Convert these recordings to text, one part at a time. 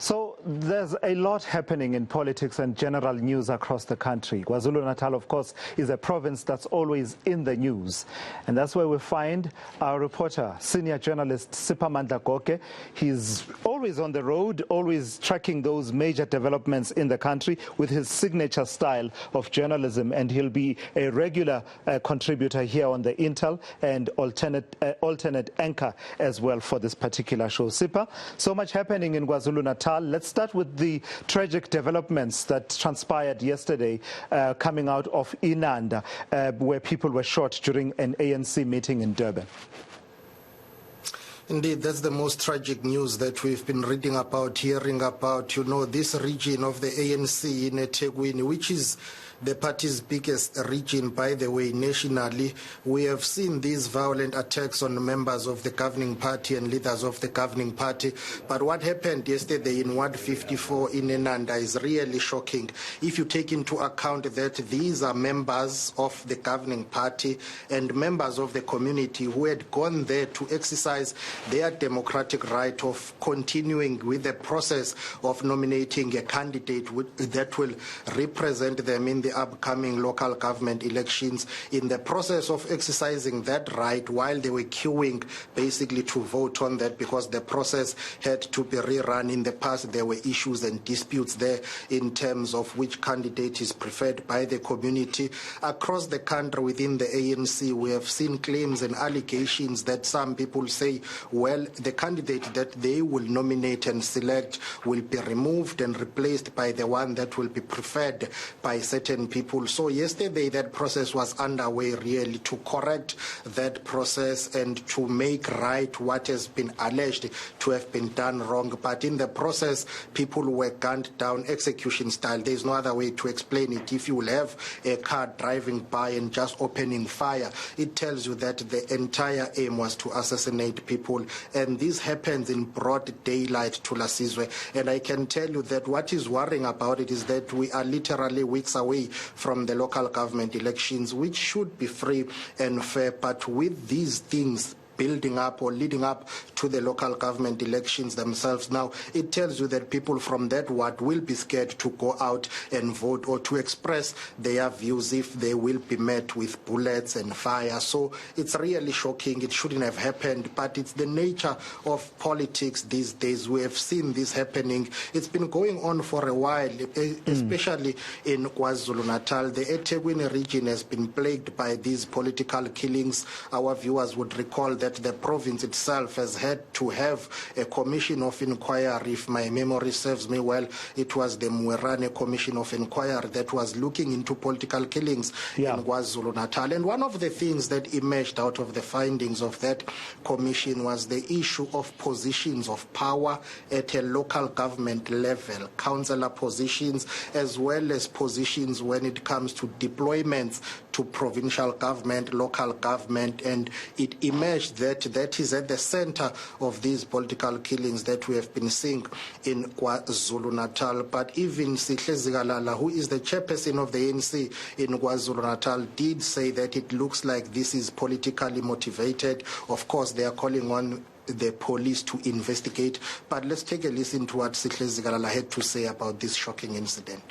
So there's a lot happening in politics and general news across the country. KwaZulu-Natal, of course, is a province that's always in the news. And that's where we find our reporter, senior journalist Siphamandla Goge. He's always on the road, always tracking those major developments in the country with his signature style of journalism. And he'll be a regular contributor here on the Intel and alternate eNCA as well for this particular show. Sipa, so much happening in KwaZulu-Natal. Let's start with the tragic developments that transpired yesterday coming out of Inanda, where people were shot during an ANC meeting in Durban. Indeed, that's the most tragic news that we've been reading about, hearing about, this region of the ANC in eThekwini, which is the party's biggest region, by the way, nationally. We have seen these violent attacks on members of the governing party and leaders of the governing party. But what happened yesterday in Ward 54 in Inanda is really shocking. If you take into account that these are members of the governing party and members of the community who had gone there to exercise their democratic right of continuing with the process of nominating a candidate that will represent them in the upcoming local government elections. In the process of exercising that right, while they were queuing basically to vote on that, because the process had to be rerun in the past, there were issues and disputes there in terms of which candidate is preferred by the community. Across the country within the ANC, we have seen claims and allegations that some people say, well, the candidate that they will nominate and select will be removed and replaced by the one that will be preferred by certain people. So yesterday that process was underway really to correct that process and to make right what has been alleged to have been done wrong. But in the process, people were gunned down execution style. There's no other way to explain it. If you will have a car driving by and just opening fire, it tells you that the entire aim was to assassinate people. And this happens in broad daylight, Tulasizwe. And I can tell you that what is worrying about it is that we are literally weeks away from the local government elections, which should be free and fair. But with these things building up or leading up to the local government elections themselves now, it tells you that people from that ward will be scared to go out and vote or to express their views if they will be met with bullets and fire. So it's really shocking. It shouldn't have happened, but it's the nature of politics these days. We have seen this happening. It's been going on for a while, especially in KwaZulu-Natal. The eThekwini region has been plagued by these political killings. Our viewers would recall that the province itself has had to have a commission of inquiry. If my memory serves me well, it was the Mwerane Commission of Inquiry that was looking into political killings in KwaZulu-Natal. And one of the things that emerged out of the findings of that commission was the issue of positions of power at a local government level, councillor positions, as well as positions when it comes to deployments to provincial government, local government. And it emerged that is at the center of these political killings that we have been seeing in KwaZulu-Natal. But even Sihle Zikalala, who is the chairperson of the ANC in KwaZulu-Natal, did say that it looks like this is politically motivated. Of course, they are calling on the police to investigate. But let's take a listen to what Sihle Zikalala had to say about this shocking incident.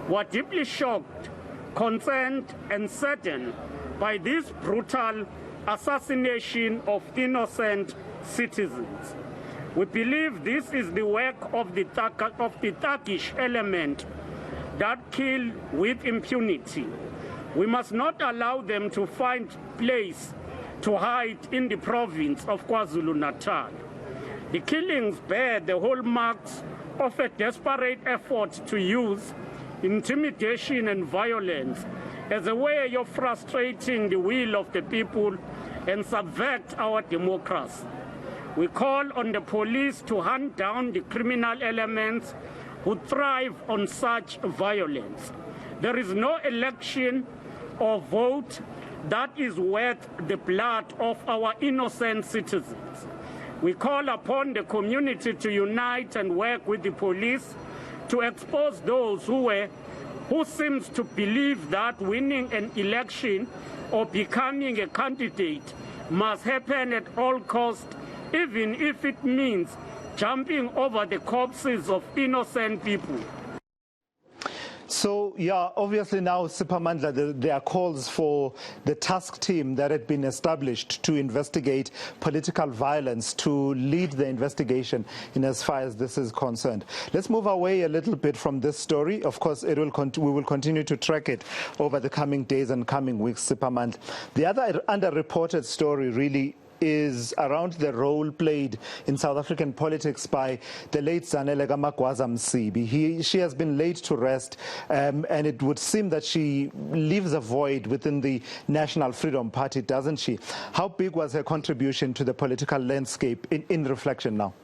We're deeply shocked, concerned and saddened by this brutal assassination of innocent citizens. We believe this is the work of the thuggish element that kill with impunity. We must not allow them to find place to hide in the province of KwaZulu-Natal. The killings bear the hallmarks of a desperate effort to use intimidation and violence as a way of frustrating the will of the people and subvert our democracy. We call on the police to hunt down the criminal elements who thrive on such violence. There is no election or vote that is worth the blood of our innocent citizens. We call upon the community to unite and work with the police to expose those who seems to believe that winning an election or becoming a candidate must happen at all costs, even if it means jumping over the corpses of innocent people. So, yeah, obviously now, Siphamandla, there are calls for the task team that had been established to investigate political violence to lead the investigation in as far as this is concerned. Let's move away a little bit from this story. Of course, we will continue to track it over the coming days and coming weeks, Siphamandla. The other underreported story really is around the role played in South African politics by the late Zanele Msibi. She has been laid to rest, and it would seem that she leaves a void within the National Freedom Party, doesn't she? How big was her contribution to the political landscape in reflection now?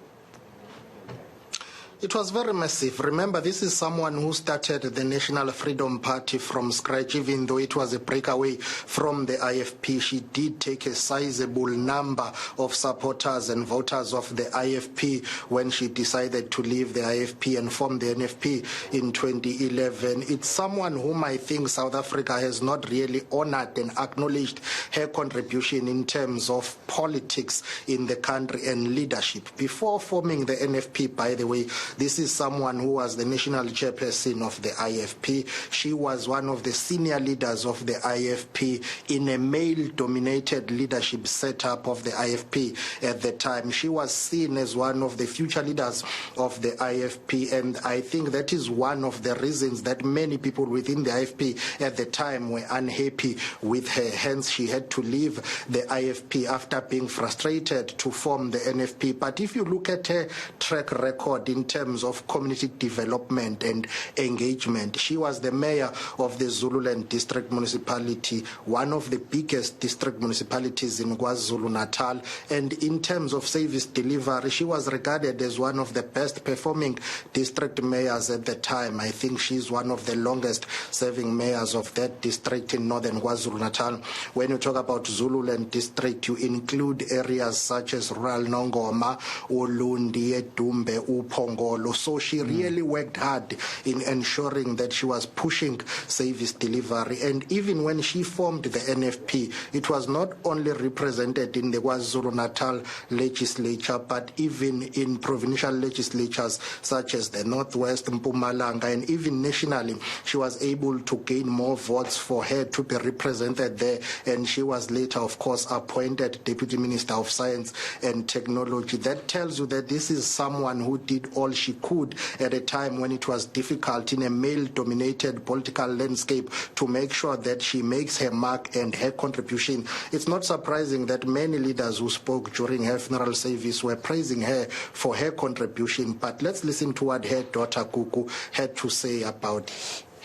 It was very massive. Remember, this is someone who started the National Freedom Party from scratch. Even though it was a breakaway from the IFP, she did take a sizable number of supporters and voters of the IFP when she decided to leave the IFP and form the NFP in 2011. It's someone whom I think South Africa has not really honored and acknowledged her contribution in terms of politics in the country and leadership. Before forming the NFP, by the way, this is someone who was the national chairperson of the IFP. She was one of the senior leaders of the IFP in a male-dominated leadership setup of the IFP at the time. She was seen as one of the future leaders of the IFP, and I think that is one of the reasons that many people within the IFP at the time were unhappy with her. Hence, she had to leave the IFP after being frustrated to form the NFP. But if you look at her track record in terms of community development and engagement, she was the mayor of the Zululand district municipality, one of the biggest district municipalities in KwaZulu-Natal, and in terms of service delivery, she was regarded as one of the best performing district mayors at the time. I think she's one of the longest serving mayors of that district in northern KwaZulu-Natal. When you talk about Zululand district, you include areas such as rural Nongoma, Ulundi, Edumbe, Uphongolo. So she really worked hard in ensuring that she was pushing service delivery. And even when she formed the NFP, it was not only represented in the KwaZulu-Natal legislature, but even in provincial legislatures such as the Northwest, Mpumalanga, and even nationally, she was able to gain more votes for her to be represented there. And she was later, of course, appointed Deputy Minister of Science and Technology. That tells you that this is someone who did all she could at a time when it was difficult in a male-dominated political landscape to make sure that she makes her mark and her contribution. It's not surprising that many leaders who spoke during her funeral service were praising her for her contribution. But let's listen to what her daughter Kuku had to say about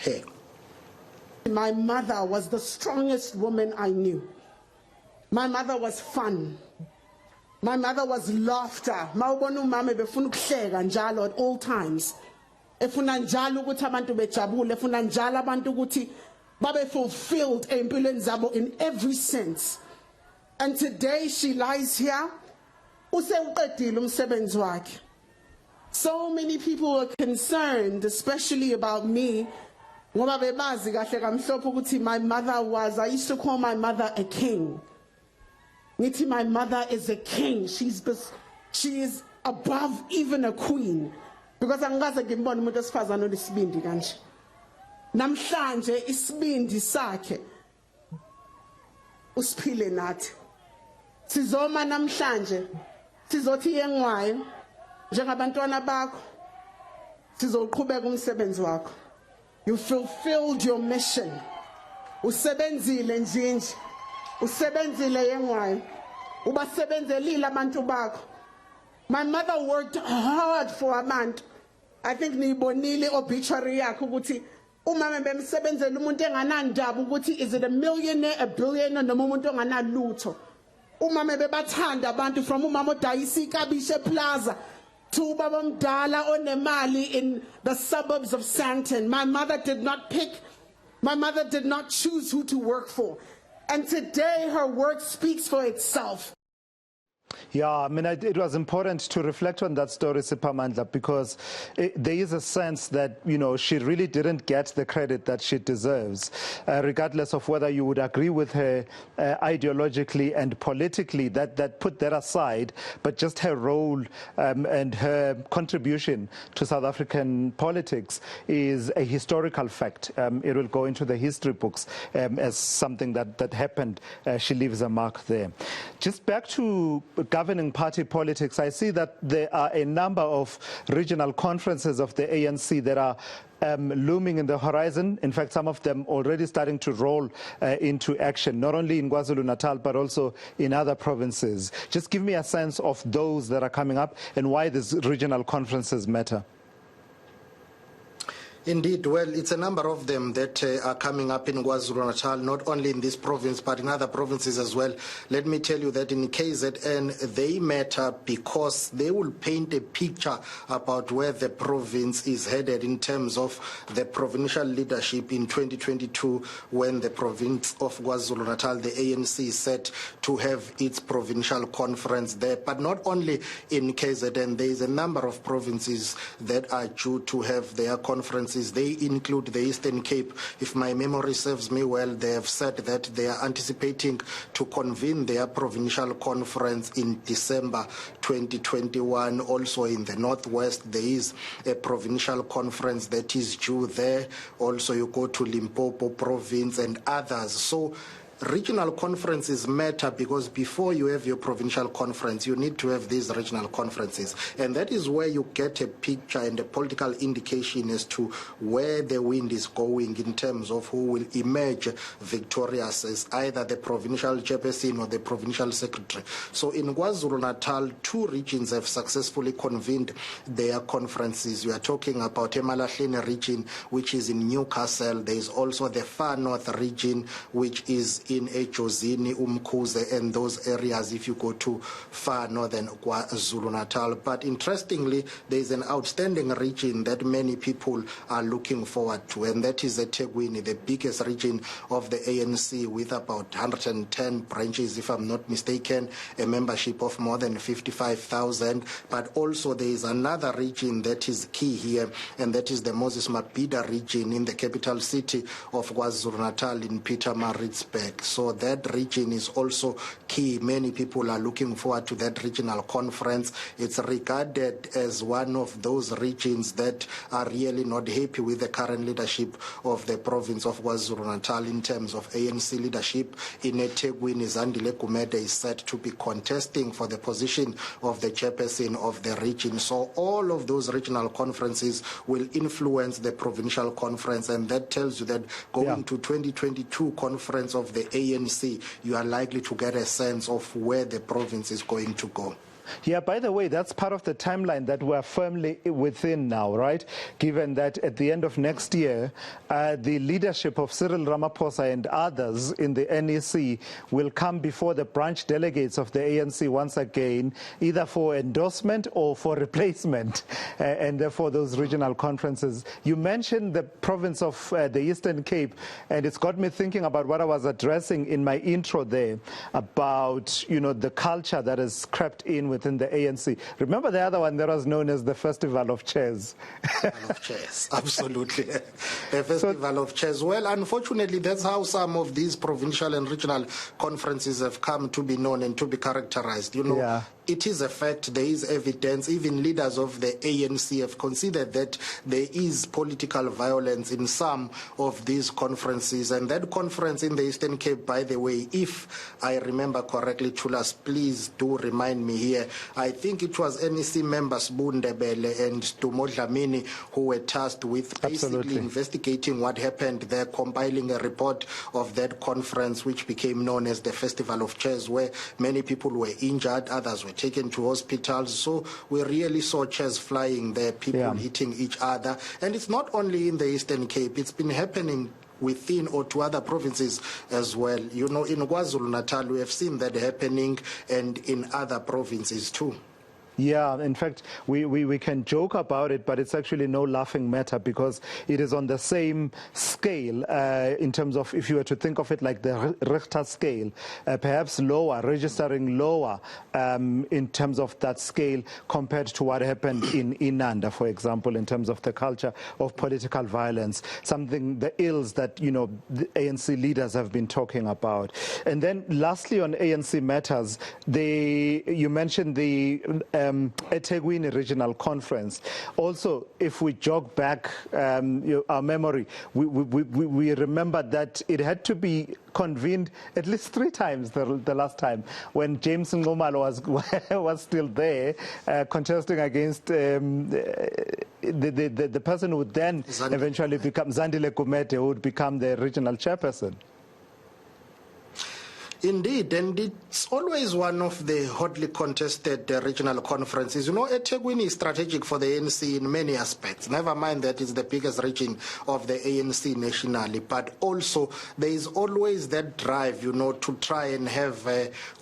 her. My mother was the strongest woman I knew. My mother was fun. My mother was laughter. Mawubona umama befuna ukuhleka njalo at all times. Efuna njalo ukuthi abantu bejabule, efuna njalo abantu ukuthi babe fulfilled empilweni zabo in every sense. And today she lies here. Usewuqedile umsebenzi wakhe. So many people were concerned, especially about me. Ngoba bebazi kahle kamhlophe ukuthi my mother was, I used to call my mother a king. My mother is a king. She is above even a queen. Because angikaze ngimbone umuntu osifazana onesibindi kanje. Namhlanje isibindi sakhe usiphile nathi. Sizoma namhlanje sizothi yengwayo njengabantwana bakho. Sizoqhubeka umsebenzi wakho. You fulfilled your mission. Usebenzile njinji. Usebenzile yengwayo. Ubasebenzelile abantu bakho. My mother worked hard for abantu. I think niyibonile obituary yakhe ukuthi umama bemsebenzela umuntu enganandaba ukuthi is it a millionaire, a billionaire noma umuntu onganalutho. Umama bebathanda abantu from umama odayisa ikabishe plaza to ubaba mdala onemali in the suburbs of Sandton. My mother did not pick, my mother did not choose who to work for. And today her work speaks for itself. Yeah, I mean, it was important to reflect on that story, Siphamandla, because there is a sense that, she really didn't get the credit that she deserves, regardless of whether you would agree with her ideologically and politically, that put that aside, but just her role and her contribution to South African politics is a historical fact. It will go into the history books as something that happened. She leaves a mark there. Just back to governing party politics, I see that there are a number of regional conferences of the ANC that are looming in the horizon. In fact, some of them already starting to roll into action, not only in KwaZulu-Natal, but also in other provinces. Just give me a sense of those that are coming up and why these regional conferences matter. Indeed, well, it's a number of them that are coming up in KwaZulu-Natal, not only in this province, but in other provinces as well. Let me tell you that in KZN, they matter because they will paint a picture about where the province is headed in terms of the provincial leadership in 2022, when the province of KwaZulu-Natal, the ANC, is set to have its provincial conference there. But not only in KZN, there is a number of provinces that are due to have their conferences. They include the Eastern Cape. If my memory serves me well, they have said that they are anticipating to convene their provincial conference in December 2021. Also in the Northwest, there is a provincial conference that is due there. Also, you go to Limpopo province and others. So regional conferences matter because before you have your provincial conference, you need to have these regional conferences. And that is where you get a picture and a political indication as to where the wind is going in terms of who will emerge victorious as either the provincial chairperson or the provincial secretary. So in KwaZulu-Natal, 2 regions have successfully convened their conferences. We are talking about eMalahleni region, which is in Newcastle. There is also the Far North region, which is in Ejozini, Umkhuze, and those areas if you go to far northern KwaZulu-Natal. But interestingly, there is an outstanding region that many people are looking forward to, and that is eThekwini, the biggest region of the ANC, with about 110 branches, if I'm not mistaken, a membership of more than 55,000. But also there is another region that is key here, and that is the Moses Mabhida region in the capital city of KwaZulu-Natal in Pietermaritzburg. So that region is also key. Many people are looking forward to that regional conference. It's regarded as one of those regions that are really not happy with the current leadership of the province of KwaZulu-Natal in terms of ANC leadership. In eThekwini, Zandile Gumede is set to be contesting for the position of the chairperson of the region. So all of those regional conferences will influence the provincial conference, and that tells you that going to 2022 conference of the ANC, you are likely to get a sense of where the province is going to go. Yeah, by the way, that's part of the timeline that we're firmly within now, right? Given that at the end of next year, the leadership of Cyril Ramaphosa and others in the NEC will come before the branch delegates of the ANC once again, either for endorsement or for replacement, and therefore those regional conferences. You mentioned the province of the Eastern Cape, and it's got me thinking about what I was addressing in my intro there about, the culture that has crept in within the ANC. Remember the other one that was known as the Festival of Chairs? Festival of Chairs, absolutely. The Festival of Chairs. Well, unfortunately, that's how some of these provincial and regional conferences have come to be known and to be characterized. It is a fact, there is evidence. Even leaders of the ANC have considered that there is political violence in some of these conferences. And that conference in the Eastern Cape, by the way, if I remember correctly, Chulas, please do remind me here, I think it was NEC members Bundebele and Stumo Dlamini who were tasked with basically investigating what happened there, compiling a report of that conference, which became known as the Festival of Chairs, where many people were injured, others were taken to hospitals. So we really saw chairs flying there, people hitting each other. And it's not only in the Eastern Cape, it's been happening within or to other provinces as well. In KwaZulu-Natal, we have seen that happening, and in other provinces too. Yeah, in fact, we can joke about it, but it's actually no laughing matter because it is on the same scale in terms of, if you were to think of it like the Richter scale, perhaps lower, registering lower in terms of that scale compared to what happened in Inanda, for example, in terms of the culture of political violence, the ills that, the ANC leaders have been talking about. And then lastly on ANC matters, you mentioned the eThekwini Regional Conference. Also, if we jog back our memory, we remember that it had to be convened at least 3 times the last time when James Ngomalo was still there contesting against the person who would then eventually become Zandile Kumete, who would become the regional chairperson. Indeed, and it's always one of the hotly contested regional conferences. eThekwini is strategic for the ANC in many aspects. Never mind that it's the biggest region of the ANC nationally, but also there is always that drive, to try and have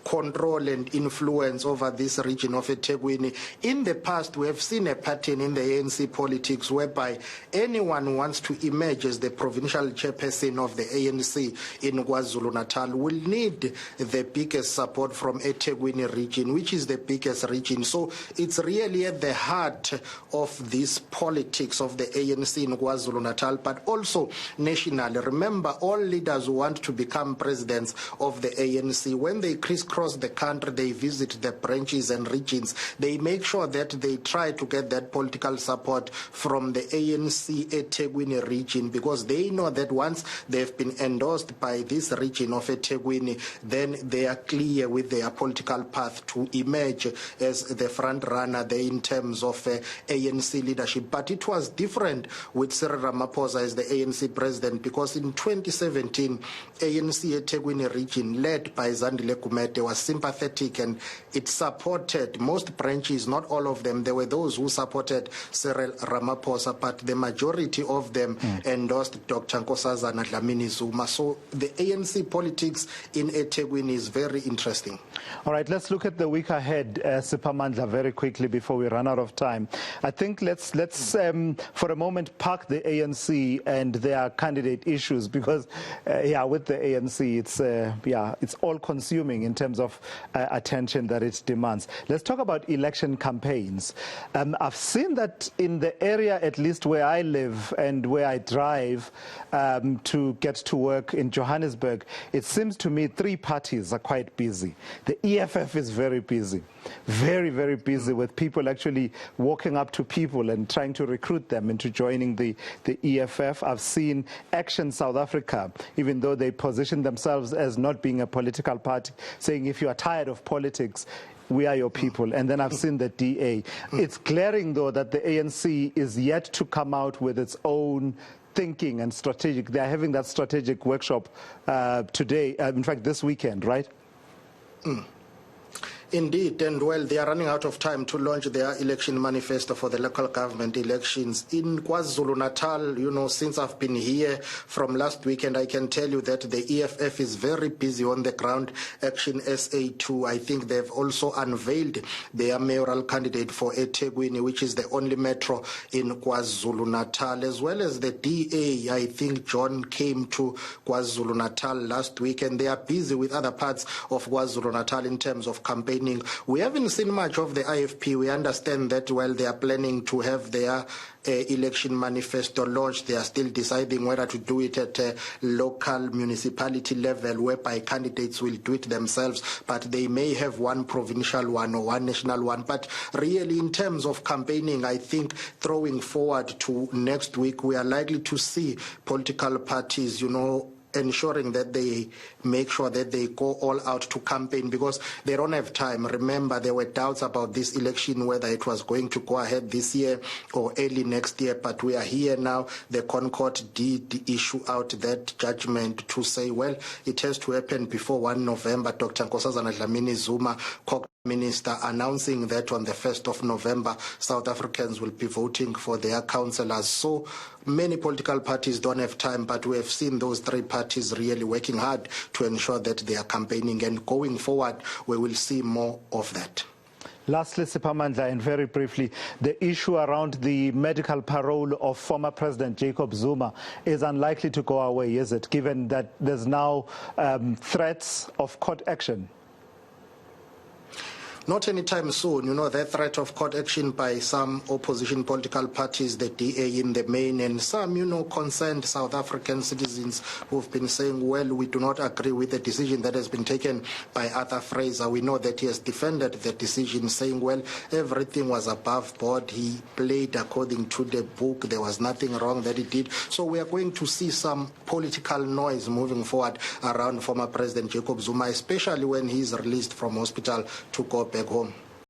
control and influence over this region of eThekwini. In the past, we have seen a pattern in the ANC politics whereby anyone who wants to emerge as the provincial chairperson of the ANC in KwaZulu-Natal will need the biggest support from eThekwini region, which is the biggest region. So it's really at the heart of this politics of the ANC in KwaZulu-Natal, but also nationally. Remember, all leaders who want to become presidents of the ANC, when they crisscross the country, they visit the branches and regions, they make sure that they try to get that political support from the ANC eThekwini region, because they know that once they've been endorsed by this region of eThekwini, then they are clear with their political path to emerge as the front runner there in terms of ANC leadership. But it was different with Cyril Ramaphosa as the ANC president, because in 2017, ANC eThekwini region, led by Zandile Kumete, was sympathetic and it supported most branches, not all of them. There were those who supported Cyril Ramaphosa, but the majority of them endorsed Dr. Nkosazana Dlamini Zuma. So the ANC politics in eThekwini is very interesting. All right, let's look at the week ahead, Siphamandla, very quickly before we run out of time. I think let's for a moment park the ANC and their candidate issues, because with the ANC, it's all consuming in terms of attention that it demands. Let's talk about election campaigns. I've seen that in the area, at least where I live and where I drive to get to work in Johannesburg, it seems to me 3 parties are quite busy. The EFF is very busy, very, very busy, with people actually walking up to people and trying to recruit them into joining the EFF. I've seen Action South Africa, even though they position themselves as not being a political party, saying if you are tired of politics, we are your people. And then I've seen the DA. It's glaring, though, that the ANC is yet to come out with its own thinking and strategic. They're having that strategic workshop today, in fact, this weekend, right? Indeed, and well, they are running out of time to launch their election manifesto for the local government elections. In KwaZulu-Natal, since I've been here from last weekend, I can tell you that the EFF is very busy on the ground. Action SA2, I think they've also unveiled their mayoral candidate for eThekwini, which is the only metro in KwaZulu-Natal, as well as the DA. I think John came to KwaZulu-Natal last week, and they are busy with other parts of KwaZulu-Natal in terms of campaign. We haven't seen much of the IFP. We understand that while they are planning to have their election manifesto launched, they are still deciding whether to do it at a local municipality level, whereby candidates will do it themselves, but they may have one provincial one or one national one. But really, in terms of campaigning, I think throwing forward to next week, we are likely to see political parties, ensuring that they make sure that they go all out to campaign, because they don't have time. Remember, there were doubts about this election, whether it was going to go ahead this year or early next year, but we are here now. The Concord did issue out that judgment to say, well, it has to happen before 1 November. Dr. Nkosazana Dlamini Zuma, Minister, announcing that on the 1st of November, South Africans will be voting for their councillors. So many political parties don't have time, but we have seen those 3 parties really working hard to ensure that they are campaigning, and going forward, we will see more of that. Lastly, Siphamandla, and very briefly, the issue around the medical parole of former President Jacob Zuma is unlikely to go away, is it, given that there's now threats of court action? Not anytime soon. You know, the threat of court action by some opposition political parties, the DA in the main, and some, you know, concerned South African citizens who've been saying, well, we do not agree with the decision that has been taken by Arthur Fraser. We know that he has defended the decision, saying, well, everything was above board. He played according to the book. There was nothing wrong that he did. So we are going to see some political noise moving forward around former President Jacob Zuma, especially when he's released from hospital to go back home.